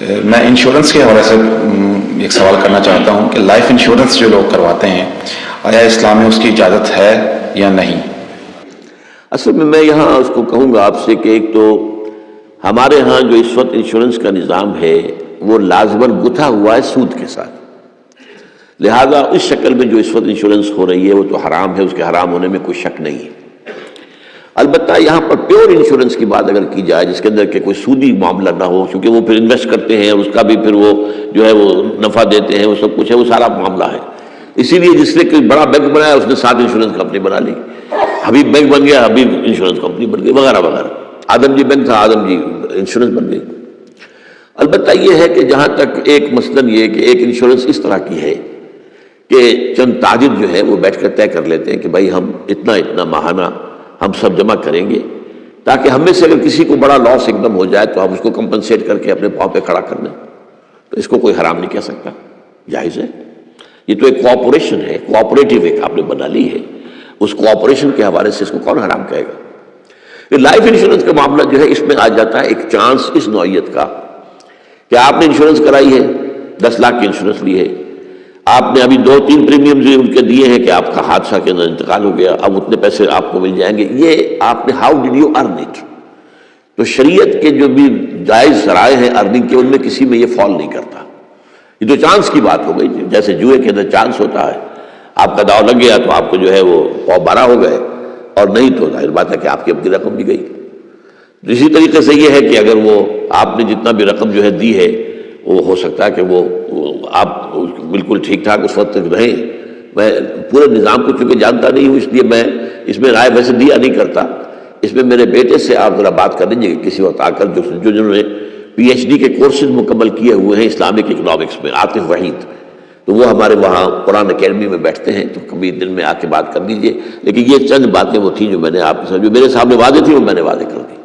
میں انشورنس کے حوالے سے ایک سوال کرنا چاہتا ہوں کہ لائف انشورنس جو لوگ کرواتے ہیں آیا اسلام میں اس کی اجازت ہے یا نہیں؟ اصل میں یہاں اس کو کہوں گا آپ سے کہ ایک تو ہمارے ہاں جو اس وقت انشورنس کا نظام ہے وہ لازماً گتھا ہوا ہے سود کے ساتھ، لہذا اس شکل میں جو اس وقت انشورنس ہو رہی ہے وہ تو حرام ہے، اس کے حرام ہونے میں کوئی شک نہیں ہے۔ البتہ یہاں پر پیور انشورنس کی بات اگر کی جائے جس کے اندر کہ کوئی سودی معاملہ نہ ہو، کیونکہ وہ پھر انویسٹ کرتے ہیں اور اس کا بھی پھر وہ جو ہے وہ نفع دیتے ہیں، وہ سب کچھ ہے، وہ سارا معاملہ ہے۔ اسی لیے جس نے کوئی بڑا بینک بنایا اس نے 7 انشورنس کمپنی بنا لی، حبیب بینک بن گیا، حبیب انشورنس کمپنی بن گئی، وغیرہ وغیرہ۔ آدم جی بینک تھا، آدم جی انشورنس بن گئی۔ البتہ یہ ہے کہ جہاں تک ایک مثلاً یہ کہ ایک انشورنس اس طرح کی ہے کہ چند تاجر جو ہے وہ بیٹھ کر طے کر لیتے ہیں کہ بھائی ہم اتنا اتنا ماہانہ ہم سب جمع کریں گے تاکہ ہم میں سے اگر کسی کو بڑا لاس ایک دم ہو جائے تو ہم اس کو کمپنسیٹ کر کے اپنے پاؤں پہ کھڑا کر دیں، تو اس کو کوئی حرام نہیں کہہ سکتا، جائز ہے۔ یہ تو ایک کوآپریشن ہے، کوآپریٹیو ایک آپ نے بنا لی ہے، اس کوآپریشن کے حوالے سے اس کو کون حرام کہے گا؟ لائف انشورنس کا معاملہ جو ہے اس میں آ جاتا ہے ایک چانس اس نوعیت کا کہ آپ نے انشورنس کرائی ہے، 10 لاکھ کی انشورنس لی ہے، آپ نے ابھی 2-3 پریمیم جو ان کے دیے ہیں کہ آپ کا حادثہ کے اندر انتقال ہو گیا، اب اتنے پیسے آپ کو مل جائیں گے، یہ آپ نے how did you earn it? تو شریعت کے جو بھی جائز ذرائع ہیں ارننگ کے ان میں کسی میں یہ فال نہیں کرتا۔ یہ تو چانس کی بات ہو گئی، جیسے جوئے کے اندر چانس ہوتا ہے، آپ کا داؤ لگ گیا تو آپ کو جو ہے وہ 12 ہو گئے، اور نہیں تو ظاہر بات ہے کہ آپ کی اپنی رقم بھی گئی۔ اسی طریقے سے یہ ہے کہ اگر وہ آپ نے جتنا بھی رقم جو ہے دی ہے وہ ہو سکتا ہے کہ وہ آپ بالکل ٹھیک ٹھاک اس وقت تک رہیں۔ میں پورے نظام کو چونکہ جانتا نہیں ہوں اس لیے میں اس میں رائے ویسے دیا نہیں کرتا، اس میں میرے بیٹے سے آپ ذرا بات کر لیجیے کسی وقت آ کر جنہوں نے PhD کے کورسز مکمل کیے ہوئے ہیں اسلامک اکنامکس میں، عاطف وحید، تو وہ ہمارے وہاں قرآن اکیڈمی میں بیٹھتے ہیں، تو کبھی دن میں آ کے بات کر دیجیے۔ لیکن یہ چند باتیں وہ تھیں جو میں نے آپ کے ساتھ جو میرے سامنے واضح تھی وہ میں نے واضح کر دی۔